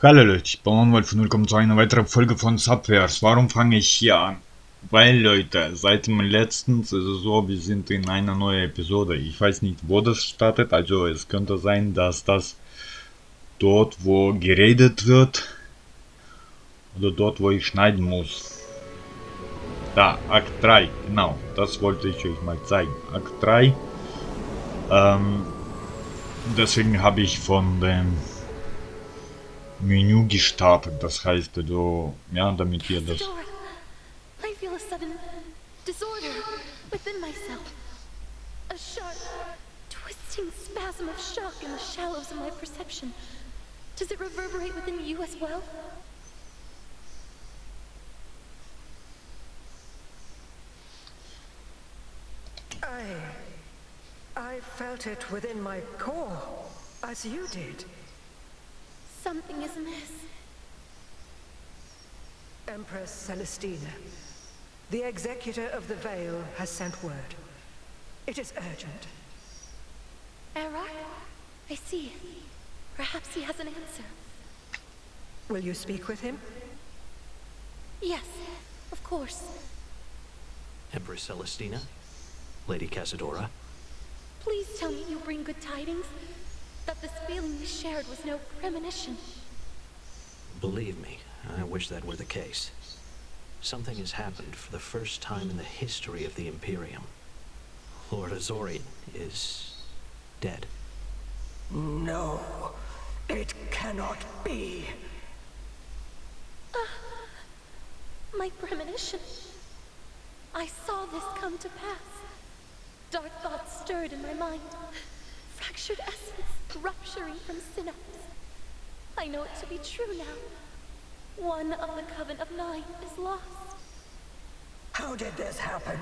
Hallo Leute, ich bin Wolf und willkommen zu einer weiteren Folge von Subverse. Warum fange ich hier an? Weil Leute, seit dem letzten ist es so, wir sind in einer neuen Episode. Ich weiß nicht, wo das startet, also es könnte sein, dass das dort, wo geredet wird, oder dort, wo ich schneiden muss. Da, Akt 3, genau, das wollte ich euch mal zeigen. Akt 3, deswegen habe ich von dem Menü gestartet. Das heißt, also, ja, damit ihr das... Casadora, I feel a sudden disorder within myself. A sharp, twisting spasm of shock in the shallows of my perception. Does it reverberate within you as well? I felt it within my core, as you did. Something is amiss. Empress Celestina, the executor of the Veil has sent word. It is urgent. Error? I see. Perhaps he has an answer. Will you speak with him? Yes, of course. Empress Celestina? Lady Casadora? Please tell me you bring good tidings. That this feeling we shared was no premonition. Believe me, I wish that were the case. Something has happened for the first time in the history of the Imperium. Lord Azorian is... dead. No, it cannot be. My premonition. I saw this come to pass. Dark thoughts stirred in my mind. Fractured essence rupturing from synapse. I know it to be true now. One of the Coven of Nine is lost. How did this happen?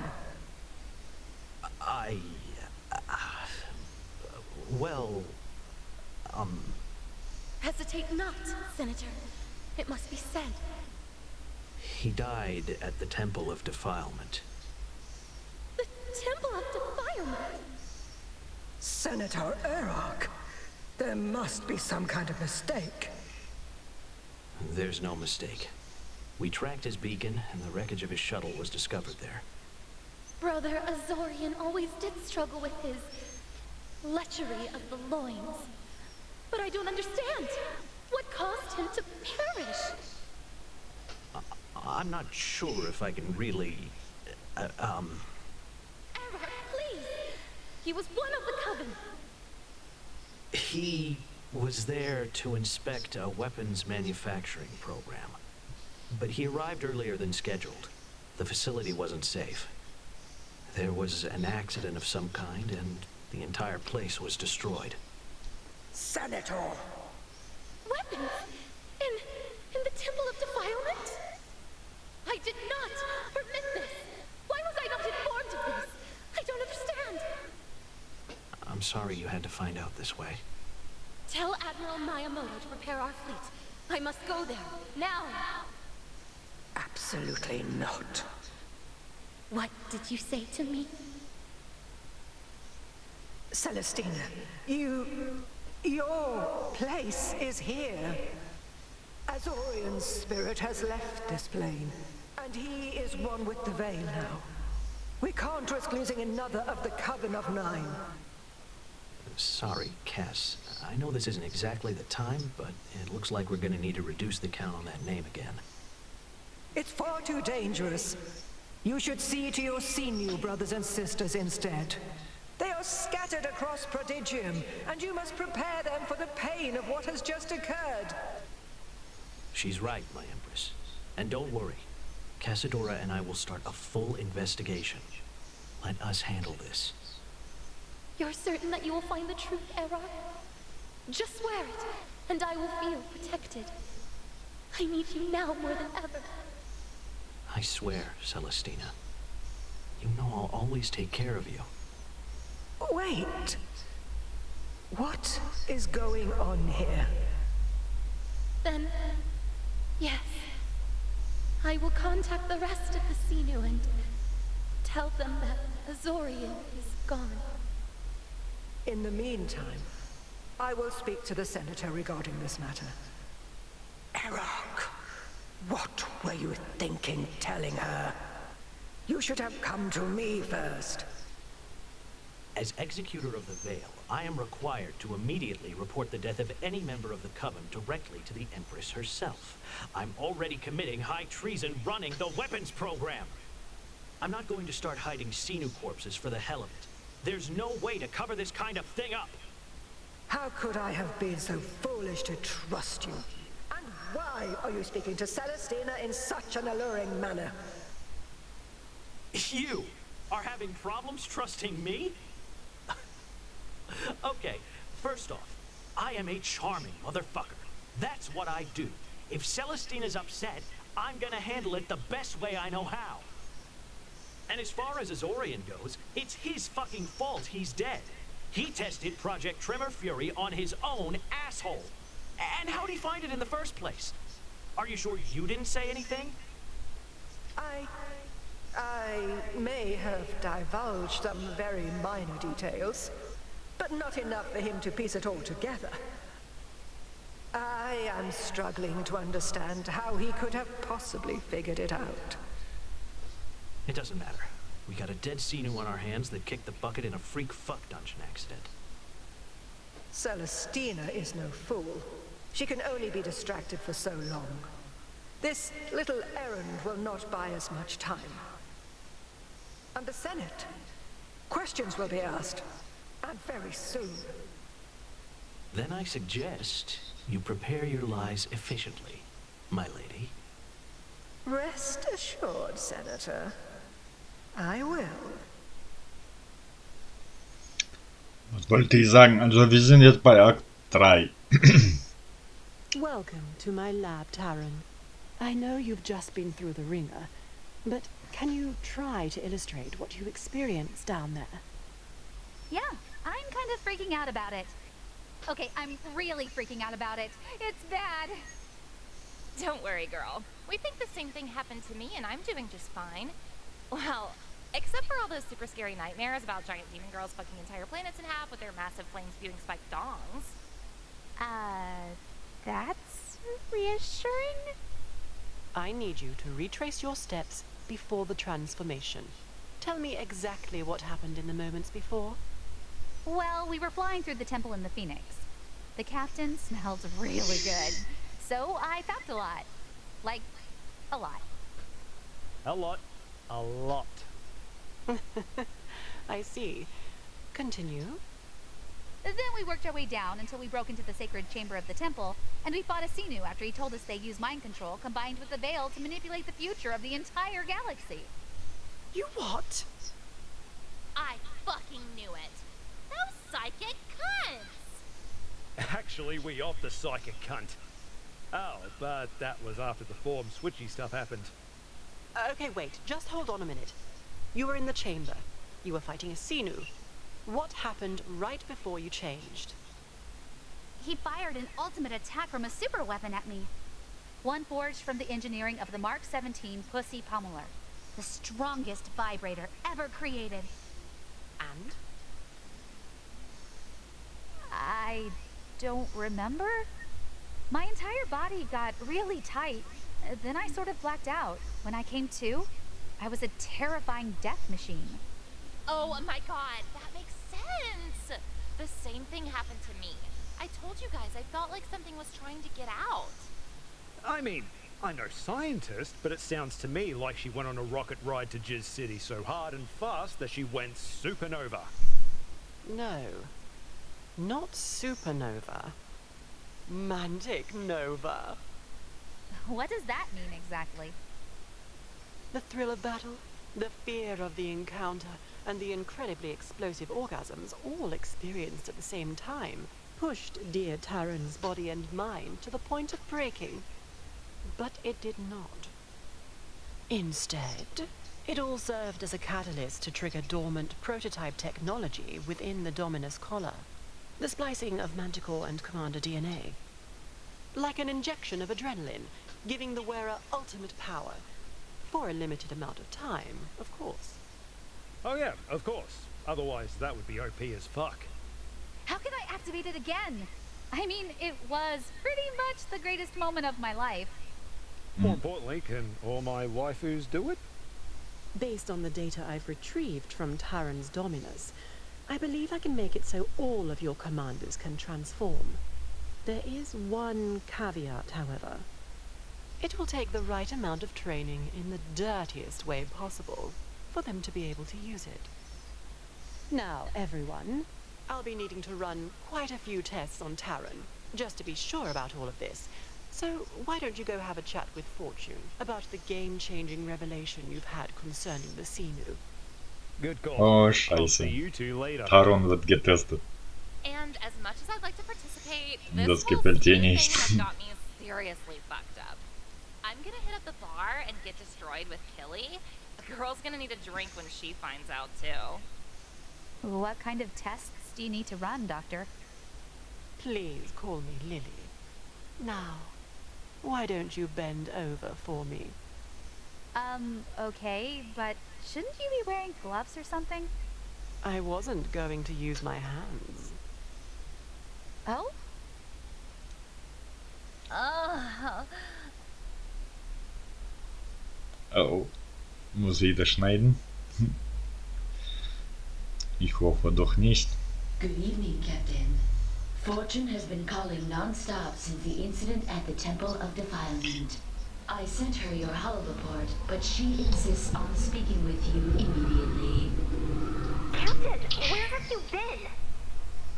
Well... Hesitate not, Senator. It must be said. He died at the Temple of Defilement. The Temple of Defilement? Senator Erok, there must be some kind of mistake. There's no mistake. We tracked his beacon, and the wreckage of his shuttle was discovered there. Brother Azorian always did struggle with his lechery of the loins. But I don't understand. What caused him to perish? I'm not sure if I can really... Error, please! He was one of the Coven. He was there to inspect a weapons manufacturing program. But he arrived earlier than scheduled. The facility wasn't safe. There was an accident of some kind, and the entire place was destroyed. Senator! Weapons? In the Temple of Defilement? I did not permit this! Why was I not informed of this? I don't understand! I'm sorry you had to find out this way. Tell Admiral Miyamoto to prepare our fleet. I must go there, now! Absolutely not. What did you say to me? Celestina, your place is here. Azorian's spirit has left this plane, and he is one with the Veil now. We can't risk losing another of the Coven of Nine. Sorry, Cass. I know this isn't exactly the time, but it looks like we're gonna need to reduce the count on that name again. It's far too dangerous. You should see to your sinew brothers and sisters instead. They are scattered across Prodigium, and you must prepare them for the pain of what has just occurred. She's right, my Empress. And don't worry. Casadora and I will start a full investigation. Let us handle this. You're certain that you will find the truth, Error? Just swear it, and I will feel protected. I need you now more than ever. I swear, Celestina. You know I'll always take care of you. Wait. What is going on here? Then, yes. I will contact the rest of the Sinu and tell them that Azorian is gone. In the meantime, I will speak to the Senator regarding this matter. What were you thinking telling her? You should have come to me first. As Executor of the Veil, I am required to immediately report the death of any member of the Coven directly to the Empress herself. I'm already committing high treason running the weapons program. I'm not going to start hiding Xenu corpses for the hell of it. There's no way to cover this kind of thing up. How could I have been so foolish to trust you? And why are you speaking to Celestina in such an alluring manner? You are having problems trusting me? Okay, first off, I am a charming motherfucker. That's what I do. If Celestina's upset, I'm gonna handle it the best way I know how. And as far as Azorian goes, it's his fucking fault he's dead. He tested Project Tremor Fury on his own asshole. And how'd he find it in the first place? Are you sure you didn't say anything? I may have divulged some very minor details, but not enough for him to piece it all together. I am struggling to understand how he could have possibly figured it out. It doesn't matter. We got a dead Xenu on our hands that kicked the bucket in a freak fuck dungeon accident. Celestina is no fool. She can only be distracted for so long. This little errand will not buy us much time. And the Senate. Questions will be asked. And very soon. Then I suggest you prepare your lies efficiently, my lady. Rest assured, Senator. I will. Was wollte ich sagen? Also wir sind jetzt bei Akt 3. Welcome to my lab, Taran. I know you've just been through the ringer, but can you try to illustrate what you experienced down there? Yeah, I'm kind of freaking out about it. Okay, I'm really freaking out about it. It's bad. Don't worry, girl. We think the same thing happened to me, and I'm doing just fine. Well, except for all those super scary nightmares about giant demon girls fucking entire planets in half with their massive flame-spewing spiked dongs. That's reassuring? I need you to retrace your steps before the transformation. Tell me exactly what happened in the moments before. Well, we were flying through the temple in the Phoenix. The captain smelled really good, so I fapped a lot. Like, a lot. A lot. A lot. I see. Continue. Then we worked our way down until we broke into the sacred chamber of the temple, and we fought a Xenu after he told us they use mind control combined with the veil to manipulate the future of the entire galaxy. You what? I fucking knew it. Those psychic cunts! Actually, we off the psychic cunt. Oh, but that was after the form switchy stuff happened. Okay, wait. Just hold on a minute. You were in the chamber. You were fighting a Xenu. What happened right before you changed? He fired an ultimate attack from a super weapon at me. One forged from the engineering of the Mark 17 Pussy Pummeler. The strongest vibrator ever created. And? I don't remember. My entire body got really tight. Then I sort of blacked out. When I came to, I was a terrifying death machine. Oh my god, that makes sense! The same thing happened to me. I told you guys I felt like something was trying to get out. I mean, I'm no scientist, but it sounds to me like she went on a rocket ride to Jizz City so hard and fast that she went supernova. No. Not supernova. Mantic nova. What does that mean exactly? The thrill of battle, the fear of the encounter, and the incredibly explosive orgasms all experienced at the same time pushed dear Taran's body and mind to the point of breaking. But it did not. Instead, it all served as a catalyst to trigger dormant prototype technology within the Dominus collar. The splicing of Manticore and Commander DNA. Like an injection of adrenaline, giving the wearer ultimate power. For a limited amount of time, of course. Oh yeah, of course. Otherwise, that would be OP as fuck. How can I activate it again? I mean, it was pretty much the greatest moment of my life. More importantly, can all my waifus do it? Based on the data I've retrieved from Terran's Dominus, I believe I can make it so all of your commanders can transform. There is one caveat, however. It will take the right amount of training in the dirtiest way possible for them to be able to use it. Now, everyone, I'll be needing to run quite a few tests on Terran, just to be sure about all of this. So why don't you go have a chat with Fortune about the game-changing revelation you've had concerning the Xenu? Good call. О, I'll see scheiße. you two later. Taron wird getestet. And as much as I'd like to participate, Das this whole gefällt dir Xenu nicht. thing has got me seriously fucked up. I'm gonna hit up the bar and get destroyed with Killy. The girl's gonna need a drink when she finds out too. What kind of tests do you need to run, Doctor? Please call me Lily. Now, why don't you bend over for me? Okay, but shouldn't you be wearing gloves or something? I wasn't going to use my hands. Oh? Oh. Muss wieder schneiden? Ich hoffe doch nicht. Good evening, Captain. Fortune has been calling non-stop since the incident at the Temple of Defilement. I sent her your hull report, but she insists on speaking with you immediately. Captain, where have you been?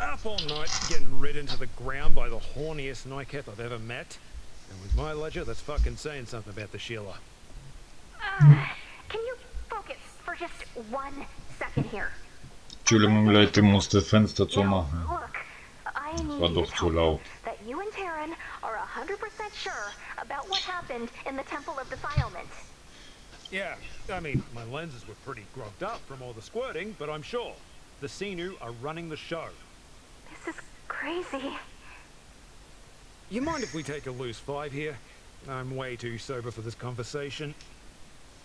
Up all night, getting ridden to the ground by the horniest Nightcap I've ever met. And with my ledger, that's fucking saying something about the Sheila. Can you focus for just 1 second here? Entschuldigung Leute, ich muss das Fenster zumachen. Look, I need war you doch to zu tell me laut. that you and Terran are 100% sure about what happened in the Temple of Defilement. Yeah, I mean, my lenses were pretty grubbed up from all the squirting, but I'm sure. The Xenu are running the show. This is crazy. You mind if we take a loose 5 here? I'm way too sober for this conversation.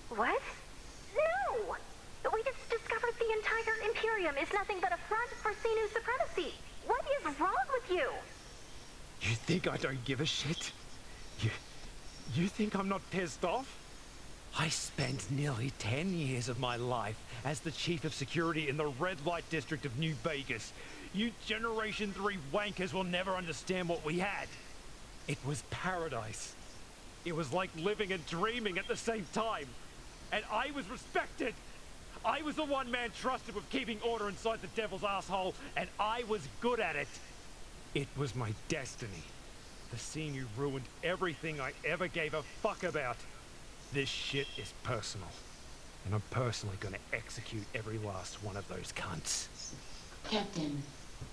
What? No! We just discovered the entire Imperium is nothing but a front for Xenu supremacy. What is wrong with you? You think I don't give a shit? You think I'm not pissed off? I spent nearly 10 years of my life as the chief of security in the red light district of New Vegas. You Generation 3 wankers will never understand what we had. It was paradise. It was like living and dreaming at the same time. And I was respected. I was the one man trusted with keeping order inside the devil's asshole, and I was good at it. It was my destiny. The Xenu ruined everything I ever gave a fuck about. This shit is personal. And I'm personally gonna execute every last one of those cunts. Captain,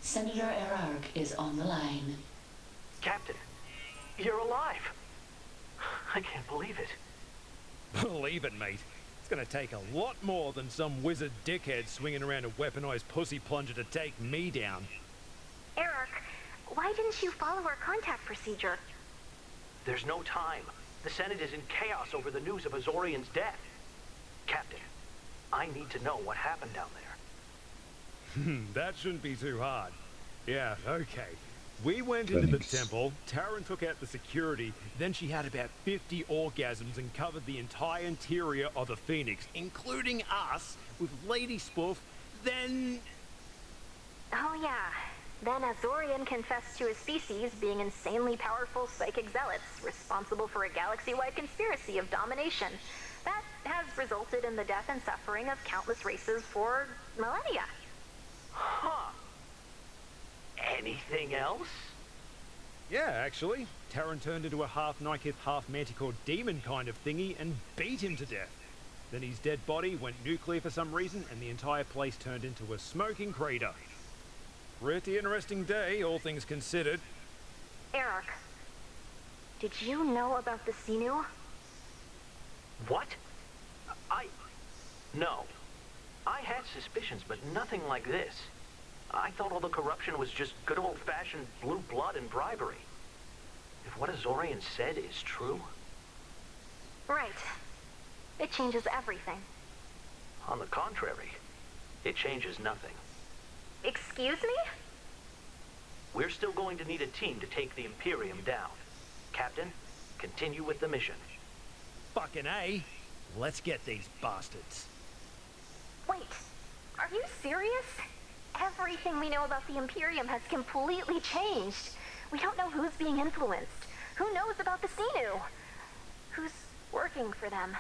Senator Erark is on the line. Captain, you're alive. I can't believe it. Believe it, mate. It's gonna take a lot more than some wizard dickhead swinging around a weaponized pussy plunger to take me down. Eric, why didn't you follow our contact procedure? There's no time. The Senate is in chaos over the news of Azorian's death. Captain, I need to know what happened down there. That shouldn't be too hard. Yeah, okay. We went into the temple, Taryn took out the security, then she had about 50 orgasms and covered the entire interior of the Phoenix, including us, with Lady Spoof, then... Oh yeah. Then Azorian confessed to his species being insanely powerful psychic zealots, responsible for a galaxy-wide conspiracy of domination. That has resulted in the death and suffering of countless races for millennia. Huh. Anything else? Yeah, actually. Taryn turned into a half Nike, half Manticore demon kind of thingy and beat him to death. Then his dead body went nuclear for some reason and the entire place turned into a smoking crater. Pretty interesting day, all things considered. Eric, did you know about the Xenu? What? No. I had suspicions, but nothing like this. I thought all the corruption was just good old-fashioned blue blood and bribery. If what Azorian said is true... Right. It changes everything. On the contrary, it changes nothing. Excuse me? We're still going to need a team to take the Imperium down. Captain, continue with the mission. Fucking A. Let's get these bastards. Wait, are you serious? Everything we know about the Imperium has completely changed. We don't know who's being influenced. Who knows about the Xenu? Who's working for them?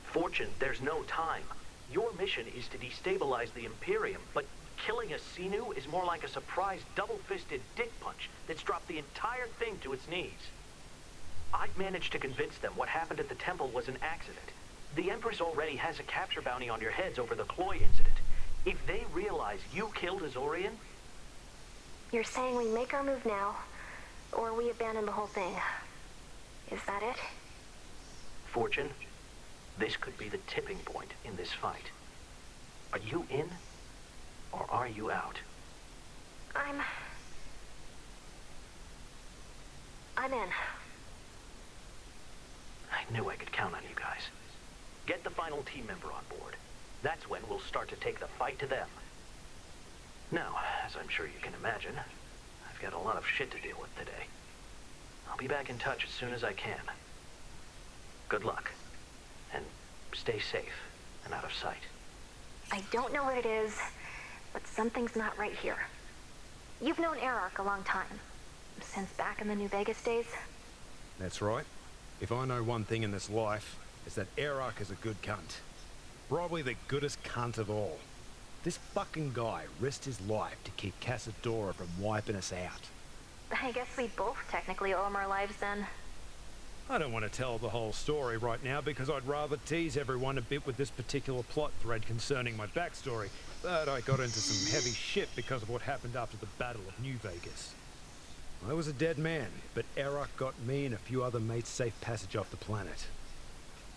Fortune, there's no time. Your mission is to destabilize the Imperium, but killing a Xenu is more like a surprise double-fisted dick punch that's dropped the entire thing to its knees. I've managed to convince them what happened at the temple was an accident. The Empress already has a capture bounty on your heads over the Cloy incident. If they realize you killed Azorian... You're saying we make our move now, or we abandon the whole thing. Is that it? Fortune, this could be the tipping point in this fight. Are you in, or are you out? I'm in. I knew I could count on you guys. Get the final team member on board. That's when we'll start to take the fight to them. Now, as I'm sure you can imagine, I've got a lot of shit to deal with today. I'll be back in touch as soon as I can. Good luck, and stay safe and out of sight. I don't know what it is, but something's not right here. You've known Erarch a long time. Since back in the New Vegas days. That's right. If I know one thing in this life, it's that Erarch is a good cunt. Probably the goodest cunt of all. This fucking guy risked his life to keep Casadora from wiping us out. I guess we both technically owe him our lives then. I don't want to tell the whole story right now because I'd rather tease everyone a bit with this particular plot thread concerning my backstory, but I got into some heavy shit because of what happened after the Battle of New Vegas. I was a dead man, but Erarch got me and a few other mates safe passage off the planet.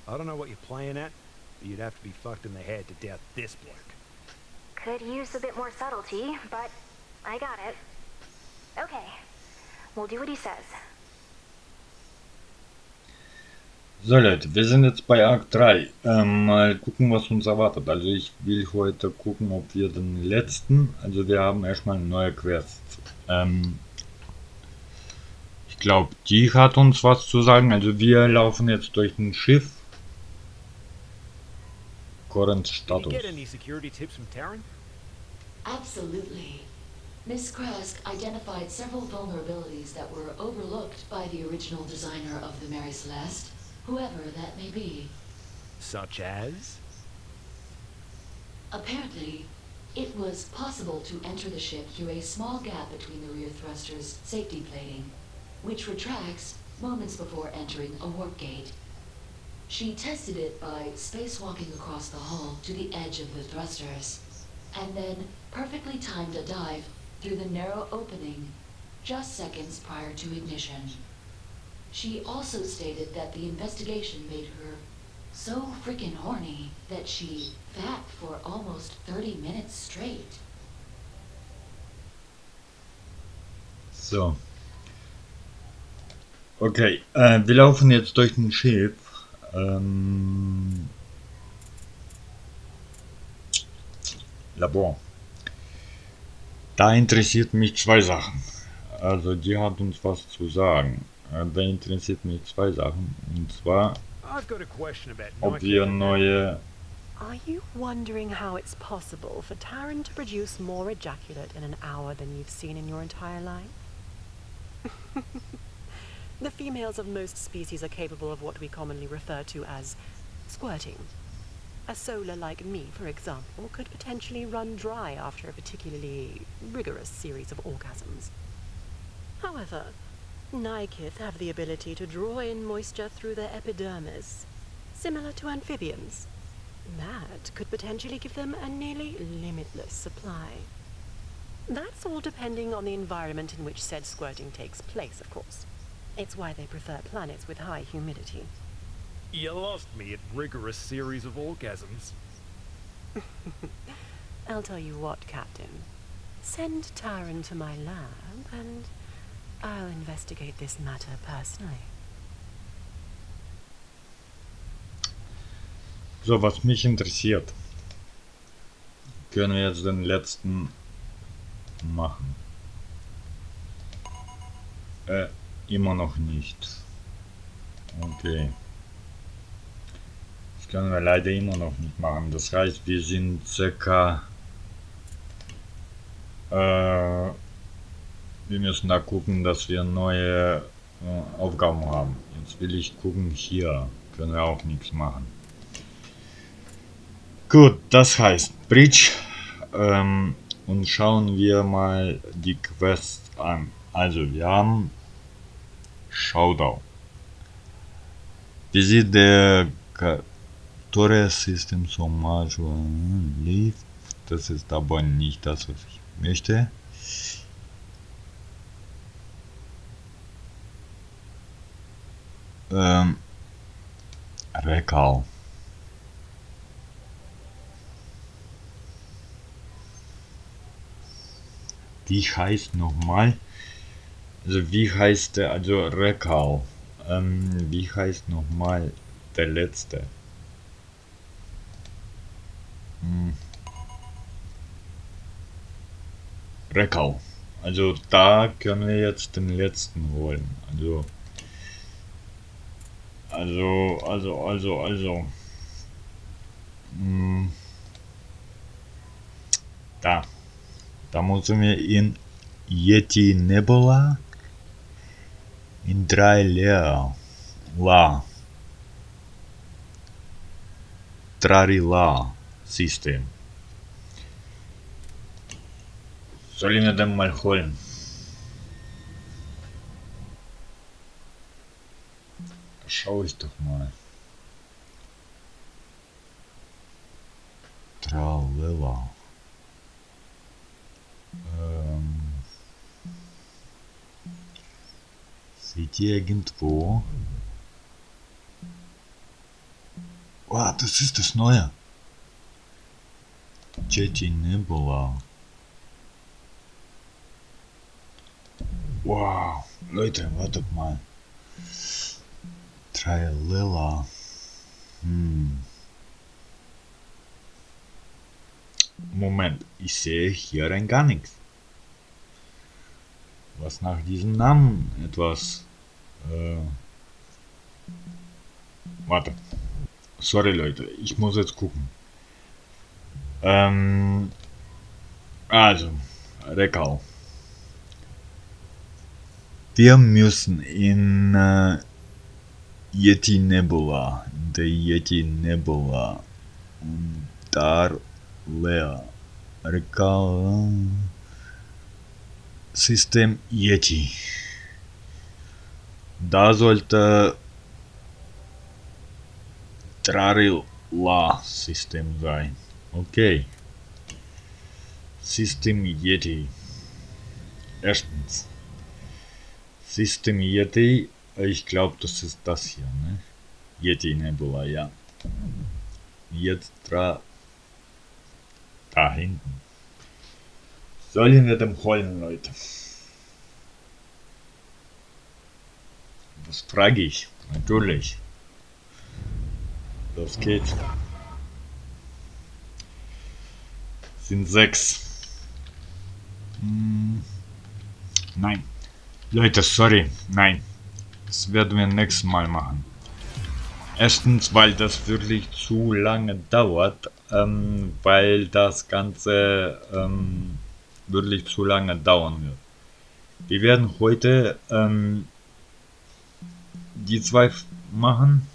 I don't know what you're playing at, but you'd have to be fucked in the head to doubt this bloke. Could use a bit more subtlety, but I got it. Okay, we'll do what he says. So Leute, wir sind jetzt bei Akt 3. Mal gucken, was uns erwartet. Also ich will heute gucken, ob wir den letzten, also wir haben erstmal eine neue Quest. Ich glaube, die hat uns was zu sagen. Also wir laufen jetzt durch ein Schiff. Current Status. Did you get any security tips from Taryn? Absolutely. Miss Kresk identified several vulnerabilities that were overlooked by the original designer of the Mary Celeste, whoever that may be. Such as? Apparently, it was possible to enter the ship through a small gap between the rear thruster's safety plating, which retracts moments before entering a warp gate. She tested it by spacewalking across the hull to the edge of the thrusters, and then perfectly timed a dive through the narrow opening just seconds prior to ignition. She also stated that the investigation made her so freaking horny that she fapped for almost 30 minutes straight. So. Okay, wir laufen jetzt durch ein Schiff. Labor. Da interessiert mich zwei Sachen. Also die hat uns was zu sagen. Da interessiert mich zwei Sachen. Und zwar, ob wir neue... Are you wondering how it's possible for Taryn to produce more ejaculate in an hour than you've seen in your entire life? The females of most species are capable of what we commonly refer to as squirting. A solar like me, for example, could potentially run dry after a particularly rigorous series of orgasms. However, Nykith have the ability to draw in moisture through their epidermis, similar to amphibians. That could potentially give them a nearly limitless supply. That's all depending on the environment in which said squirting takes place, of course. It's why they prefer planets with high humidity. You lost me at rigorous series of orgasms. I'll tell you what, Captain. Send Taryn to my lab, and I'll investigate this matter personally. So, was mich interessiert. Können wir jetzt den letzten machen? Immer noch nicht. Okay. Das können wir leider immer noch nicht machen. Das heißt, wir sind circa... wir müssen da gucken, dass wir neue Aufgaben haben. Jetzt will ich gucken, hier können wir auch nichts machen. Gut, das heißt Bridge. Und schauen wir mal die Quests an. Also wir haben Showdown. Visit the Torre System so much live. Das ist aber nicht das, was ich möchte. Recall. Die heißt nochmal, also wie heißt der, also Recall, wie heißt nochmal der letzte? Recall. Also da können wir jetzt den letzten holen. Also. Da müssen wir in Yeti Nebula in 3 Leer La Trarila System. Sollen wir den mal holen? Da schau ich doch mal. Tralala. Seht ihr irgendwo? Oh, das ist das Neue. Jetty Nebula. Wow, Leute, wartet mal. Tralala. Moment, ich sehe hier rein gar nichts. Was nach diesem Namen etwas... Warte. Sorry Leute, ich muss jetzt gucken. Also, Recall. Wir müssen in Yeti Nebula, in der Yeti Nebula, und da Leer, Recall, System Yeti. Da sollte Trarila System sein. Okay. System Yeti. Erstens. System Yeti. Ich glaube, das ist das hier, ne? Yeti Nebula, ja. Jetzt da hinten. Sollen wir dem holen, Leute? Das frage ich. Natürlich. Los geht's. Sind 6. Nein. Leute, sorry. Nein. Das werden wir nächstes Mal machen. Erstens, weil das wirklich zu lange dauert. Weil das Ganze wirklich zu lange dauern wird. Wir werden heute die 2 machen.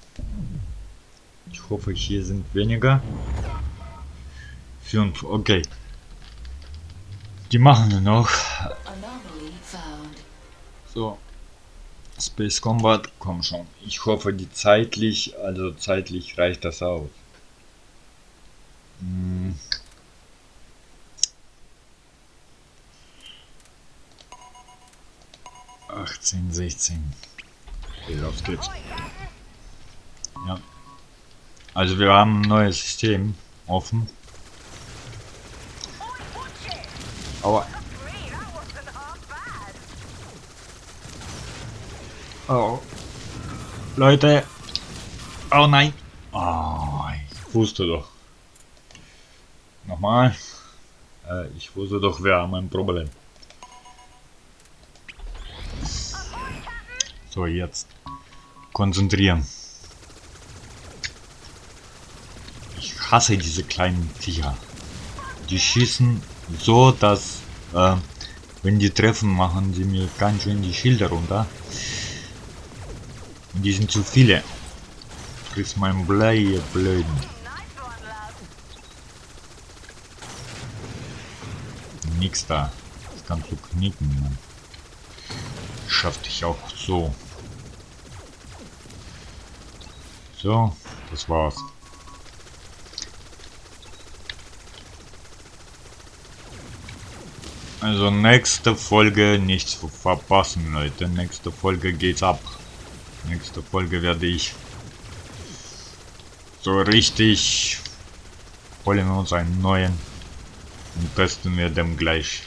Ich hoffe, hier sind weniger. 5, okay. Die machen wir noch. So. Space Combat, komm schon. Ich hoffe, die zeitlich reicht das aus. 18, 16. Okay, los geht's. Ja. Also wir haben ein neues System offen. Aua. Oh. Leute. Oh nein. Oh, ich wusste doch. Nochmal. Ich wusste doch, wir haben ein Problem. So, jetzt. konzentrieren. Ich hasse diese kleinen Viecher. Die schießen so, dass wenn die treffen, machen sie mir ganz schön die Schilder runter. Die sind zu viele. Friss mein Blei, ihr Blöden. Nix da. Das kannst du knicken, Mann. Schaff dich auch so. So, das war's. Also nächste Folge nicht zu verpassen, Leute. Nächste Folge geht's ab. Nächste Folge werde ich so richtig holen wir uns einen neuen und testen wir den gleich.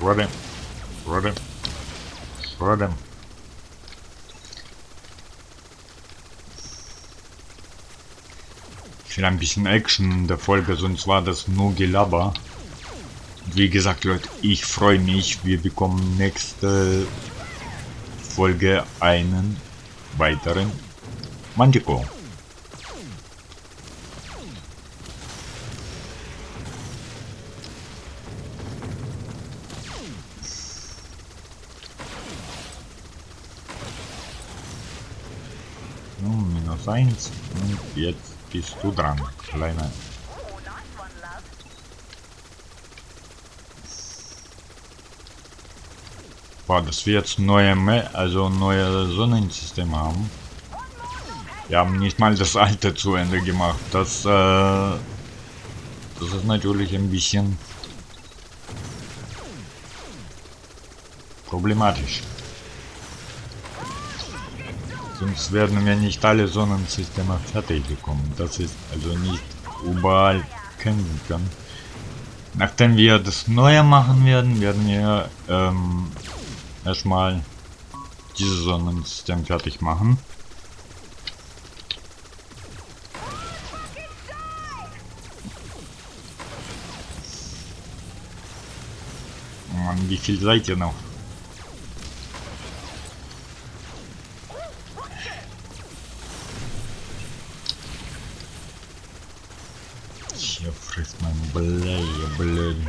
Schade. Ich will ein bisschen Action in der Folge, sonst war das nur Gelaber. Wie gesagt, Leute, ich freue mich. Wir bekommen nächste Folge einen weiteren Manticore. -1 und jetzt bist du dran, Kleiner. Boah, dass wir jetzt neue Sonnensysteme haben. Wir haben nicht mal das alte zu Ende gemacht. Das ist natürlich ein bisschen problematisch. Sonst werden wir nicht alle Sonnensysteme fertig bekommen. Das ist also nicht überall kämpfen können. Nachdem wir das Neue machen werden, werden wir erstmal dieses Sonnensystem fertig machen. Mann, wie viel seid ihr noch? Hier frisst mein Blei, ihr Blöden.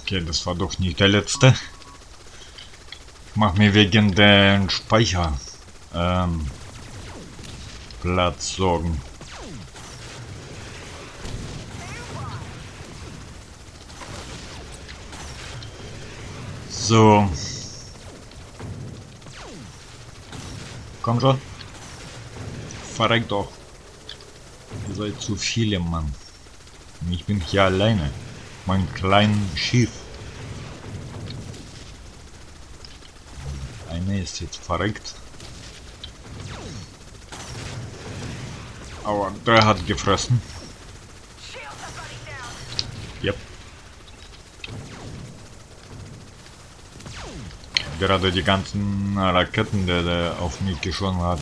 Okay, das war doch nicht der letzte. Ich mach mir wegen den Speicher Platz sorgen. So. Komm schon. Verreckt doch. Ihr seid zu viele, Mann. Ich bin hier alleine. Mein kleines Schiff. Eine ist jetzt verreckt. Aber der hat gefressen. Yep. Gerade die ganzen Raketen, die der auf mich geschossen hat,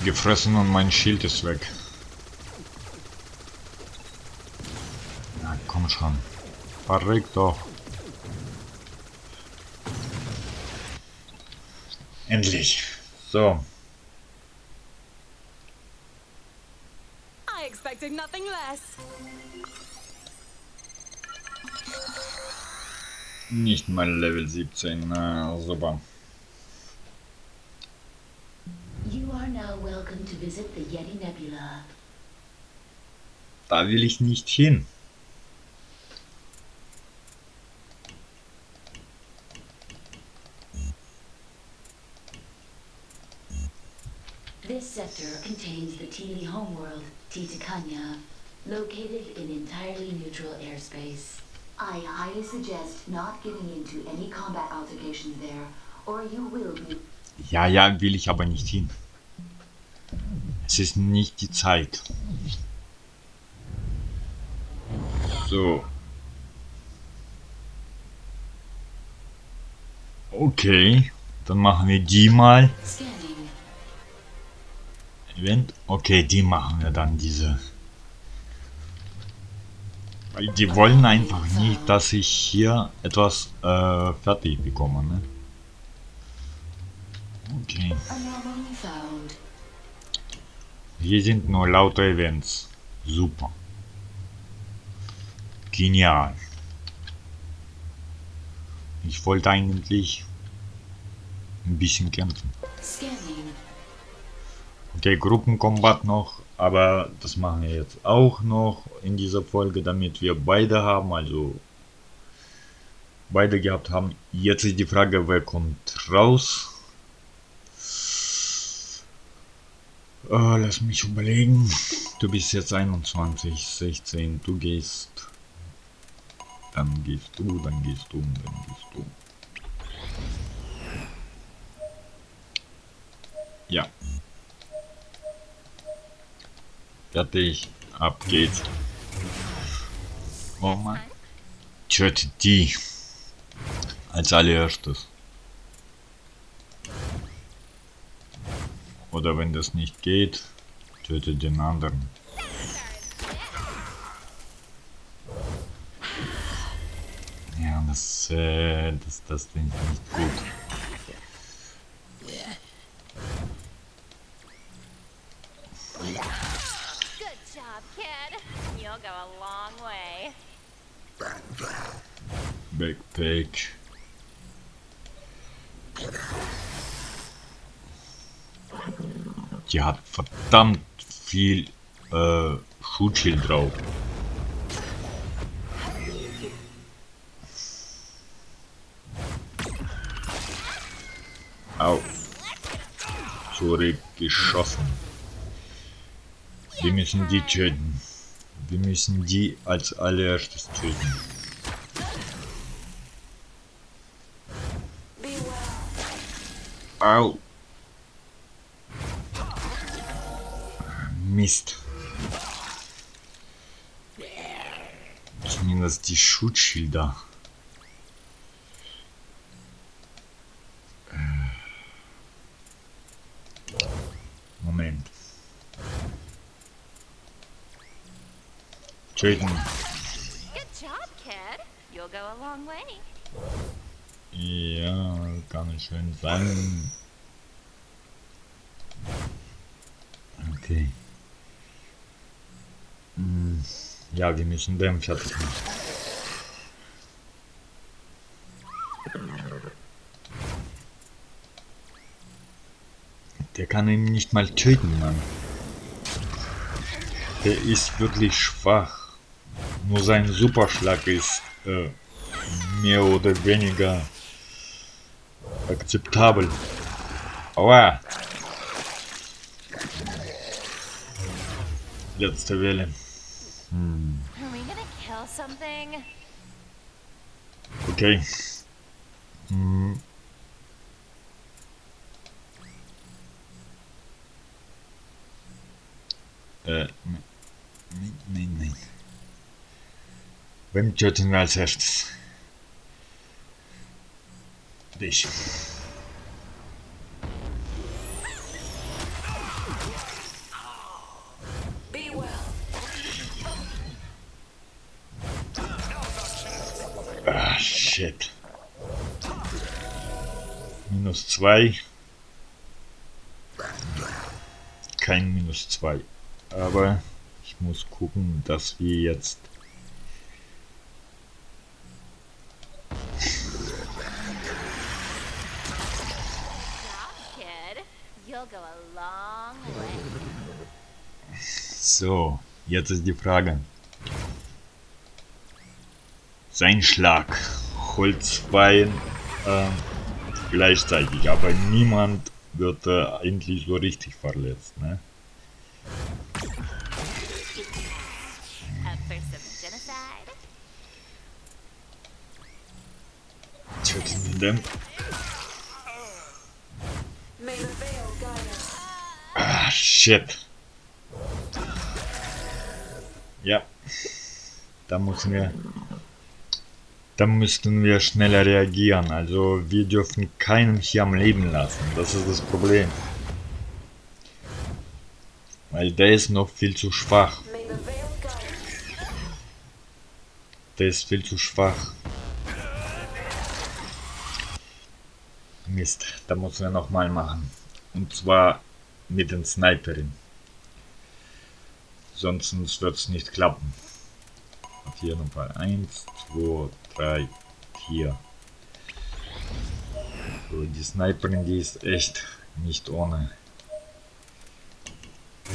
gefressen und mein Schild ist weg. Na komm schon. Verrückt doch. Endlich. So. I expected nothing less. Nicht mal Level 17, na super. You are now welcome to visit the Yeti Nebula. Da will ich nicht hin. This sector contains the Teely homeworld, Titicania, located in entirely neutral airspace. I highly suggest not getting into any combat altercations there, or you will be... Ja, will ich aber nicht hin. Es ist nicht die Zeit. So. Okay, dann machen wir die mal. Scanning. Event. Okay, die machen wir dann, diese Weil die wollen einfach nicht, dass ich hier etwas fertig bekomme, ne? Okay. Hier sind nur lauter Events. Super. Genial. Ich wollte eigentlich ein bisschen kämpfen. Okay, Gruppenkombat noch, aber das machen wir jetzt auch noch in dieser Folge, damit wir beide haben, also beide gehabt haben. Jetzt ist die Frage, wer kommt raus? Lass mich überlegen. Du bist jetzt 21, 16, du gehst. Dann gehst du, dann gehst du, dann gehst du. Ja. Fertig, ab geht's. Oh Mann. Tötet die. Als allererstes. Oder wenn das nicht geht, tötet den anderen. Ja, das finde ich nicht gut. Good job, kid. You'll go a long way. Backpack. Die hat verdammt viel Schutzschild drauf. Au. Zurückgeschossen. Wir müssen die töten. Wir müssen die als allererstes töten. Au. Mist. Zumindest die Schutzschilder. Moment. Töten. Good job, kid. You'll go a long way. Ja, kann es schön sein. Okay. Ja, wir müssen den fertig machen. Der kann ihn nicht mal töten, Mann. Der ist wirklich schwach. Nur sein Superschlag ist mehr oder weniger akzeptabel. Aua! Letzte Welle. Are we gonna kill something? Okay. Nein. Wem töten wir als erstes? Dich. Ah, shit. -2. Kein -2. Aber ich muss gucken, dass wir jetzt so, jetzt ist die Frage. Sein Schlag holt 2 gleichzeitig, aber niemand wird eigentlich so richtig verletzt, ne? Töten wir den. Ah, shit. Ja. Da müssten wir schneller reagieren. Also wir dürfen keinen hier am Leben lassen. Das ist das Problem. Weil der ist noch viel zu schwach. Der ist viel zu schwach. Mist, da müssen wir nochmal machen. Und zwar mit den Sniperin. Sonst wird es nicht klappen. Auf jeden Fall. 1, 2, 3, 4. So, die Sniperin, die ist echt nicht ohne.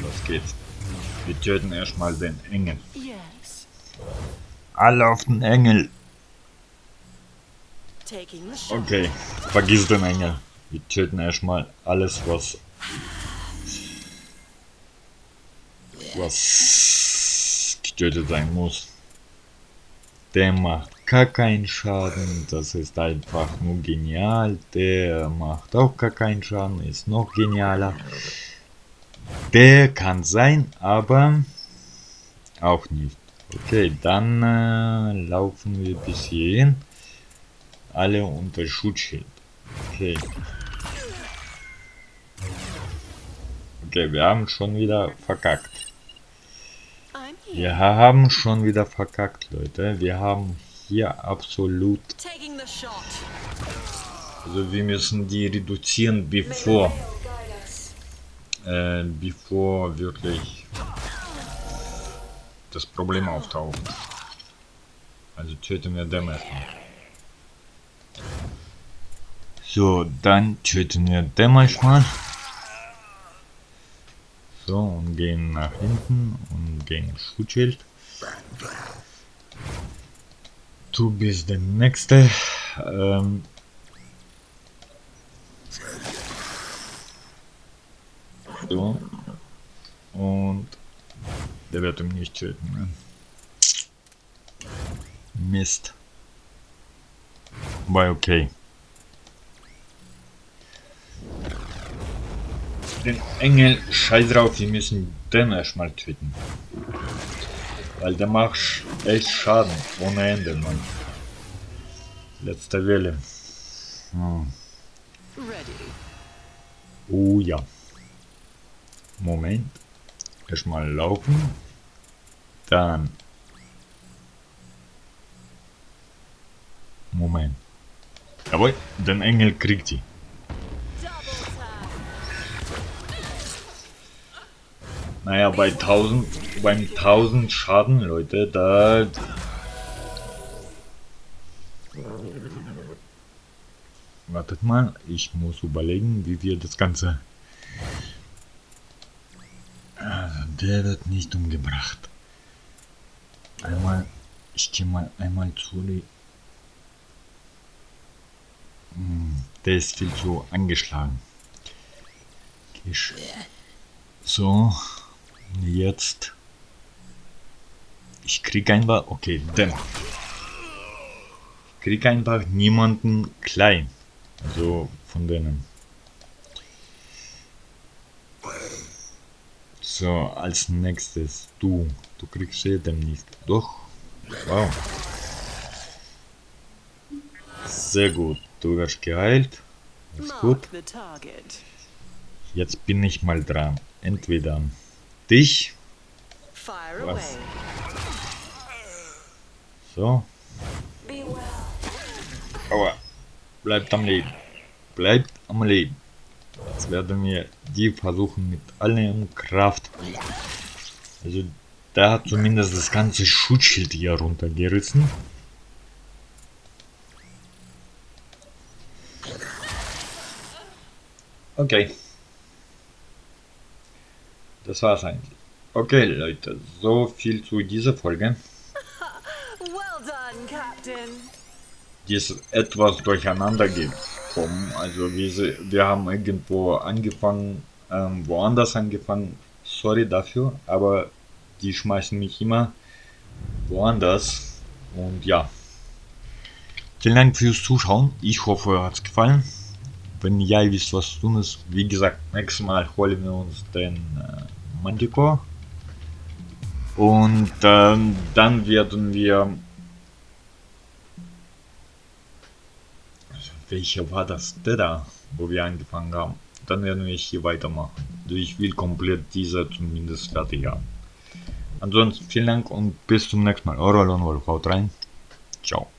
Los geht's. Wir töten erstmal den Engel. Yes. Alle auf den Engel. Taking the shot. Okay, vergiss den Engel. Wir töten erstmal alles, was getötet sein muss. Der macht gar keinen Schaden, das ist einfach nur genial. Der macht auch gar keinen Schaden, ist noch genialer. Der kann sein, aber auch nicht. Okay, dann laufen wir bis hierhin. Alle unter Schutzschild. Okay. Okay, wir haben schon wieder verkackt. Wir haben schon wieder verkackt, Leute. Wir haben hier absolut... Also wir müssen die reduzieren, bevor wirklich das Problem auftaucht. Also töten wir den erstmal. So, dann töten wir den mal. So, und gehen nach hinten und gegen Schutzschild. Du bist der Nächste. So. Und der wird ihn nicht töten. Ne? Mist. War okay. Den Engel, scheiß drauf, wir müssen den erstmal töten. Weil der macht echt Schaden, ohne Ende, Mann. Letzte Welle. Oh ja. Moment. Erstmal laufen. Dann. Moment. Jawohl, den Engel kriegt sie. Naja, beim 1000 Schaden, Leute, da... Wartet mal, ich muss überlegen, wie wir das Ganze... Der wird nicht umgebracht. Einmal, ich gehe mal einmal zu die... Der ist viel zu angeschlagen. So... Jetzt. Ich krieg einfach. Okay, dann. Ich krieg einfach niemanden klein. Also von denen. So, als nächstes du. Du kriegst den nicht. Doch. Wow. Sehr gut. Du wirst geheilt. Ist gut. Jetzt bin ich mal dran. Entweder dich. Was? So. Aber bleibt am Leben. Bleibt am Leben. Jetzt werden wir die versuchen mit aller Kraft. Also da hat zumindest das ganze Schutzschild hier runtergerissen. Okay. Das war's eigentlich. Okay, Leute, so viel zu dieser Folge. Die ist etwas durcheinander gekommen. Also wir haben irgendwo angefangen, woanders angefangen. Sorry dafür, aber die schmeißen mich immer woanders. Und ja. Vielen Dank fürs Zuschauen. Ich hoffe, euch hat's gefallen. Wenn ja, ihr wisst, was zu tun ist. Wie gesagt, nächstes Mal holen wir uns den Manticore. Und dann werden wir... Welcher war das? Der da, wo wir angefangen haben. Dann werden wir hier weitermachen. Also ich will komplett diese zumindest fertig haben. Ansonsten vielen Dank und bis zum nächsten Mal. Eure Lone Wolf, haut rein. Ciao.